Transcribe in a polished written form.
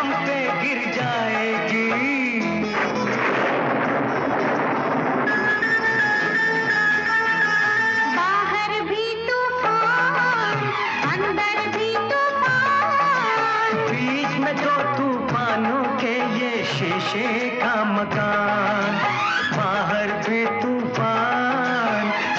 हम पे गिर जाएगी। बाहर भी तूफान, अंदर भी तूफान, बीच में दो तूफानों के ये शीशे का मकान। बाहर भी